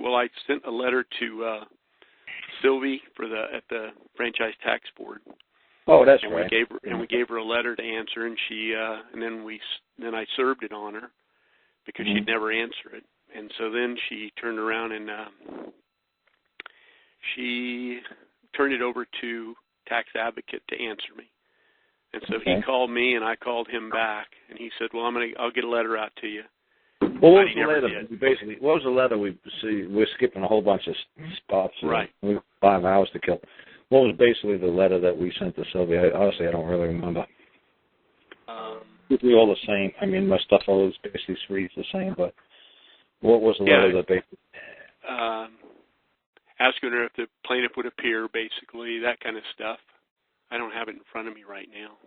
Well, I sent a letter to Sylvie at the Franchise Tax Board. Oh, that's and right. We gave her a letter to answer, and then I served it on her because she'd never answer it. And so then she turned around and she turned it over to Tax Advocate to answer me. And so he called me, and I called him back, and he said, "Well, I'll get a letter out to you." Well, what was the letter? What was the letter we see? We're skipping a whole bunch of spots. Right. We have 5 hours to kill. What was basically the letter that we sent to Sylvia? Honestly, I don't really remember. We're all the same. I mean, my stuff always basically reads the same, but what was the letter that basically? Asking her if the plaintiff would appear, basically, that kind of stuff. I don't have it in front of me right now.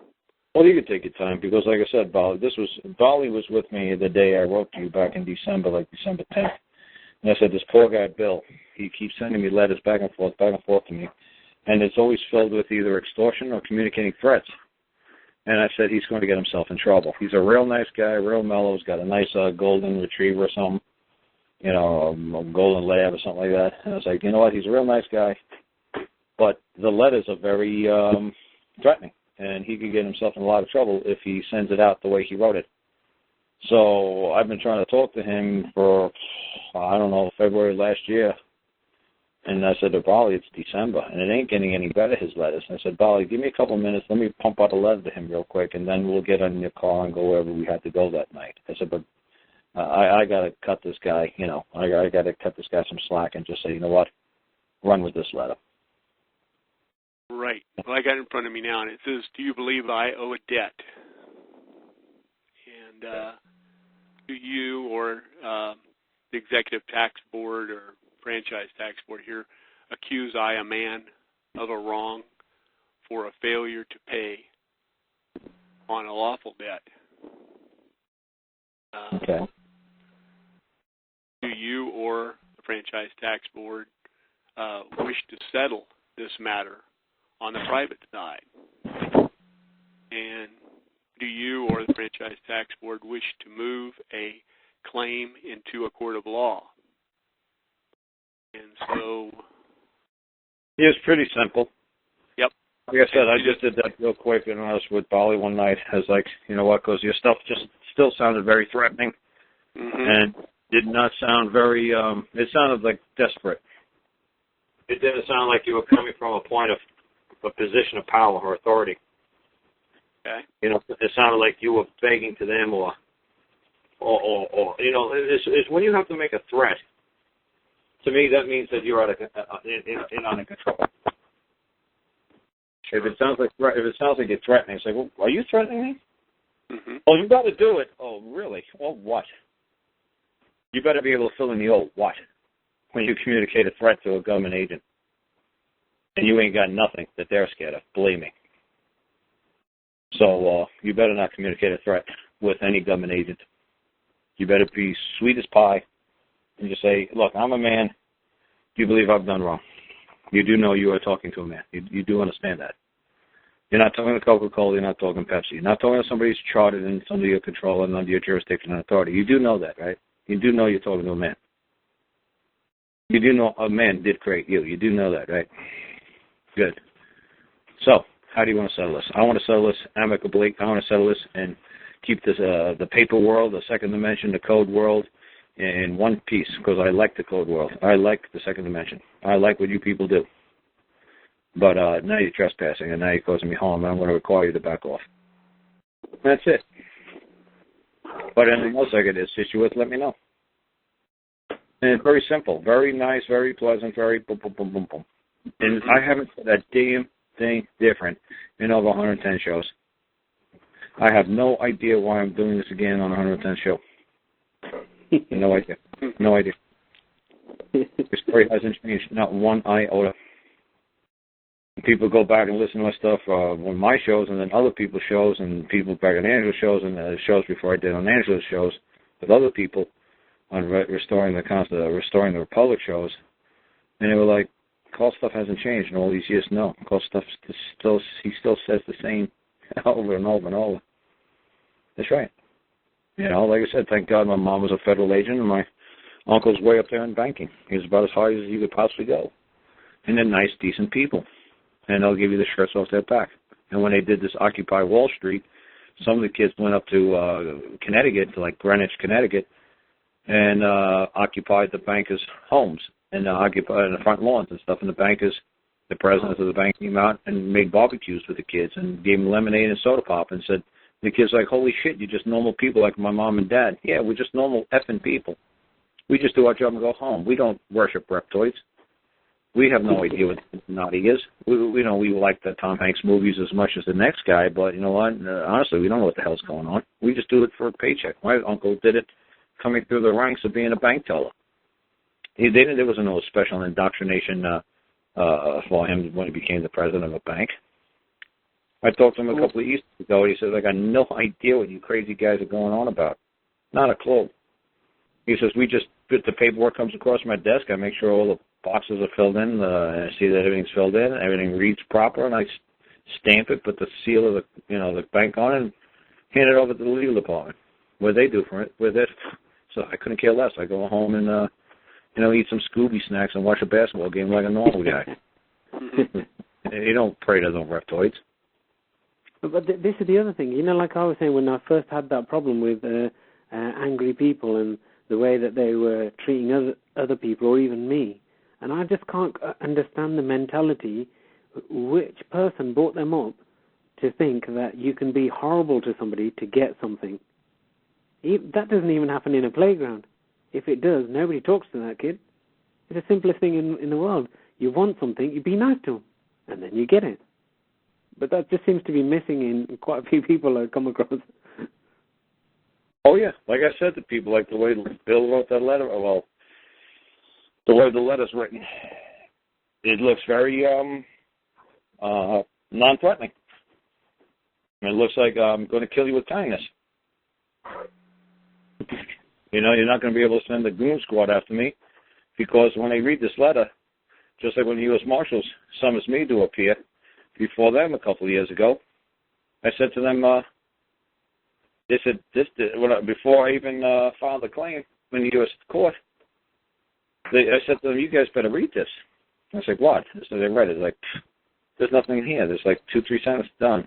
Well, you could take your time because, like I said, Bali was with me the day I wrote to you back in December, like December 10th. And I said, this poor guy, Bill, he keeps sending me letters back and forth to me. And it's always filled with either extortion or communicating threats. And I said, he's going to get himself in trouble. He's a real nice guy, real mellow. He's got a nice golden retriever or something, a golden lab or something like that. And I was like, you know what, he's a real nice guy. But the letters are very threatening. And he could get himself in a lot of trouble if he sends it out the way he wrote it. So I've been trying to talk to him for, February last year. And I said to Bali, it's December, and it ain't getting any better, his letters. And I said, Bali, give me a couple of minutes. Let me pump out a letter to him real quick, and then we'll get on your car and go wherever we had to go that night. I said, but I got to cut this guy, I got to cut this guy some slack and just say, you know what, run with this letter. Right. Well, I got it in front of me now, and it says, do you believe I owe a debt? And do you or the Executive Tax Board or Franchise Tax Board here accuse I, a man, of a wrong for a failure to pay on a lawful debt? Okay. Do you or the Franchise Tax Board wish to settle this matter on the private side? And do you or the Franchise Tax Board wish to move a claim into a court of law? And so... Yeah, it's pretty simple. Yep. Like I said, I just did that real quick, and I was with Bali one night. I was like, you know what, because your stuff just still sounded very threatening, and did not sound very, it sounded like desperate. It didn't sound like you were coming from a point of a position of power or authority. Okay. It sounded like you were begging to them or it's when you have to make a threat. To me, that means that you're out of control. If it sounds like you're threatening, it's like, well, are you threatening me? Oh, you got to do it. Oh, really? Oh, what? You better be able to fill in the old what when you communicate a threat to a government agent, and you ain't got nothing that they're scared of. Believe me. So you better not communicate a threat with any government agent. You better be sweet as pie and just say, look, I'm a man. Do you believe I've done wrong? You do know you are talking to a man. You do understand that. You're not talking to Coca-Cola. You're not talking Pepsi. You're not talking to somebody who's chartered and under your control and under your jurisdiction and authority. You do know that, right? You do know you're talking to a man. You do know a man did create you. You do know that, right? Good. So, how do you want to settle this? I want to settle this amicably. I want to settle this and keep this the paper world, the second dimension, the code world in one piece because I like the code world. I like the second dimension. I like what you people do. But now you're trespassing and now you're causing me harm and I'm going to require you to back off. That's it. But anything else I could assist you with, let me know. And it's very simple, very nice, very pleasant, very boom, boom, boom, boom, boom. And I haven't said a damn thing different in over 110 shows. I have no idea why I'm doing this again on 110 show. No idea. No idea. The story hasn't changed, not one iota. People go back and listen to my stuff on my shows and then other people's shows and people back on Angela's shows and shows before I did on Angela's shows with other people on restoring the Republic shows. And they were like, Carl's stuff hasn't changed in all these years. No, Carl's stuff he still says the same over and over and over. That's right. Like I said, thank God my mom was a federal agent and my Uncle's way up there in banking. He's about as high as you could possibly go. And they're nice, decent people. And they'll give you the shirts off their back. And when they did this Occupy Wall Street, some of the kids went up to Connecticut, to like Greenwich, Connecticut, and occupied the bankers' homes and occupied the front lawns and stuff. And the presidents of the bank came out and made barbecues with the kids and gave them lemonade and soda pop and said, the kids like, holy shit, you're just normal people like my mom and dad. Yeah, we're just normal effing people. We just do our job and go home. We don't worship reptoids. We have no idea what naughty is. We like the Tom Hanks movies as much as the next guy, but you know what? Honestly, we don't know what the hell's going on. We just do it for a paycheck. My uncle did it coming through the ranks of being a bank teller. There was no special indoctrination for him when he became the president of a bank. I talked to him a couple of years ago, and he says, I got no idea what you crazy guys are going on about. Not a clue. He says, the paperwork comes across my desk, I make sure all the boxes are filled in, I see that everything's filled in, everything reads proper, and I stamp it, put the seal of the bank on it, and hand it over to the legal department. What they do for it with it. So I couldn't care less. I go home and eat some Scooby snacks and watch a basketball game like a normal guy. You don't pray to no reptoids. But this is the other thing. Like I was saying, when I first had that problem with angry people and the way that they were treating other people or even me, and I just can't understand the mentality, which person brought them up to think that you can be horrible to somebody to get something. That doesn't even happen in a playground. If it does, nobody talks to that kid. It's the simplest thing in the world. You want something, you be nice to them, and then you get it. But that just seems to be missing in quite a few people I come across. Oh, yeah. Like I said to people, like the way Bill wrote that letter, the way the letter's written, it looks very non-threatening. It looks like I'm going to kill you with kindness. You're not going to be able to send the goon squad after me because when they read this letter, just like when the U.S. Marshals summons me to appear before them a couple of years ago, I said to them, they said, before I even filed a claim in the U.S. court, I said to them, you guys better read this. I was like, what? So they read it. Like, there's nothing in here. There's like 2-3 sentences done.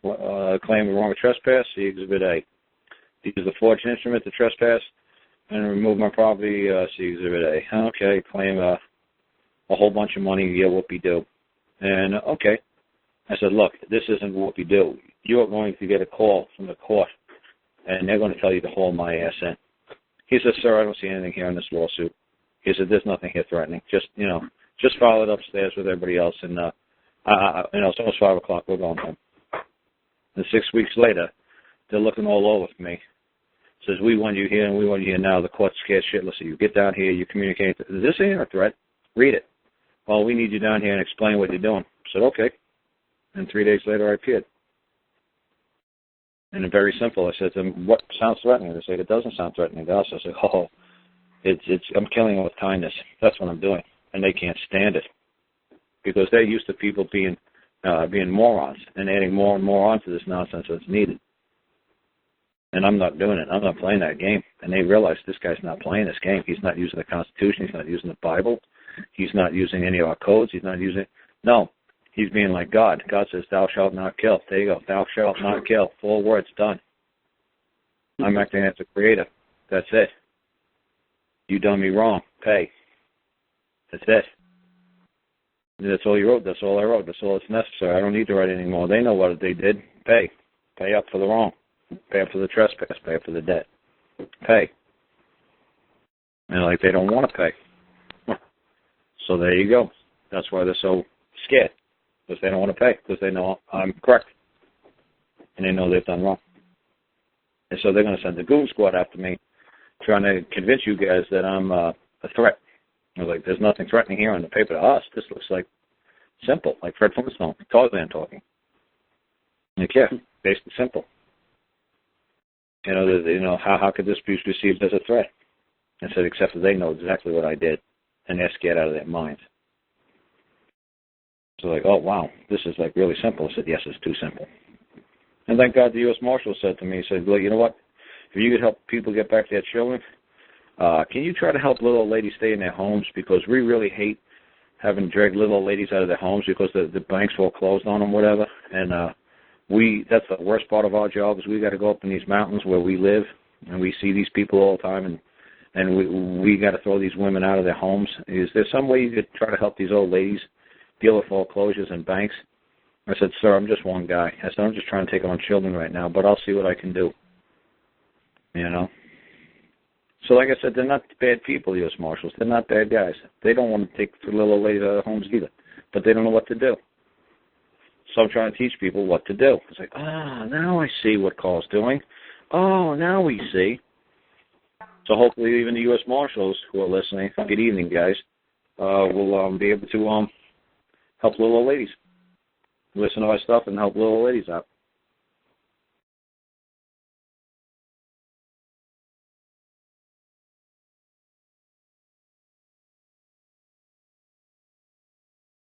Claim of wrong trespass, see Exhibit A. Use the forged instrument to trespass and remove my property, see Exhibit A. Okay, claim a whole bunch of money, yeah, whoopie-doo. And, okay. I said, look, this isn't whoopie-doo. You are going to get a call from the court, and they're going to tell you to haul my ass in. He said, sir, I don't see anything here in this lawsuit. He said, there's nothing here threatening. Just file it upstairs with everybody else, and, it's almost 5 o'clock, we're going home. And 6 weeks later, they're looking all over for me. Says, we want you here and we want you here now. The court's scared shitless of you. Get down here, you communicate. This ain't a threat. Read it. Well, we need you down here and explain what you're doing. I said, okay. And 3 days later, I appeared. And it's very simple. I said to them, what sounds threatening? They said, it doesn't sound threatening to us. I said, I'm killing them with kindness. That's what I'm doing. And they can't stand it. Because they're used to people being morons and adding more and more onto this nonsense that's needed. And I'm not doing it. I'm not playing that game. And they realize this guy's not playing this game. He's not using the Constitution. He's not using the Bible. He's not using any of our codes. He's not using... No. He's being like God. God says, thou shalt not kill. There you go. Thou shalt not kill. 4 words, done. I'm acting as a creator. That's it. You done me wrong. Pay. That's it. That's all you wrote. That's all I wrote. That's all that's necessary. I don't need to write anymore. They know what they did. Pay. Pay up for the wrong. Pay up for the trespass. Pay up for the debt. Pay. And like they don't want to pay. So there you go. That's why they're so scared. Because they don't want to pay. Because they know I'm correct. And they know they've done wrong. And so they're going to send the goon squad after me, trying to convince you guys that I'm a threat. I was like, there's nothing threatening here on the paper to us. This looks like simple, like Fred Flintstone, Tarzan talking. Like, yeah, basically simple. How could this be received as a threat? I said, except that they know exactly what I did, and they're scared out of their minds. So like, oh, wow, this is like really simple. I said, yes, it's too simple. And thank God the U.S. Marshal said to me, he said, look, you know what? If you could help people get back their children, Can you try to help little old ladies stay in their homes? Because we really hate having dragged little old ladies out of their homes because the banks foreclosed on them, whatever. And that's the worst part of our job is we got to go up in these mountains where we live, and we see these people all the time, and we got to throw these women out of their homes. Is there some way you could try to help these old ladies deal with foreclosures and banks? I said, sir, I'm just one guy. I said, I'm just trying to take on children right now, but I'll see what I can do. You know? So like I said, they're not bad people, U.S. Marshals. They're not bad guys. They don't want to take the little old ladies out of their homes either, but they don't know what to do. So I'm trying to teach people what to do. It's like, now I see what Carl's doing. Oh, now we see. So hopefully even the U.S. Marshals who are listening, good evening, guys, will be able to help little old ladies. Listen to our stuff and help little old ladies out.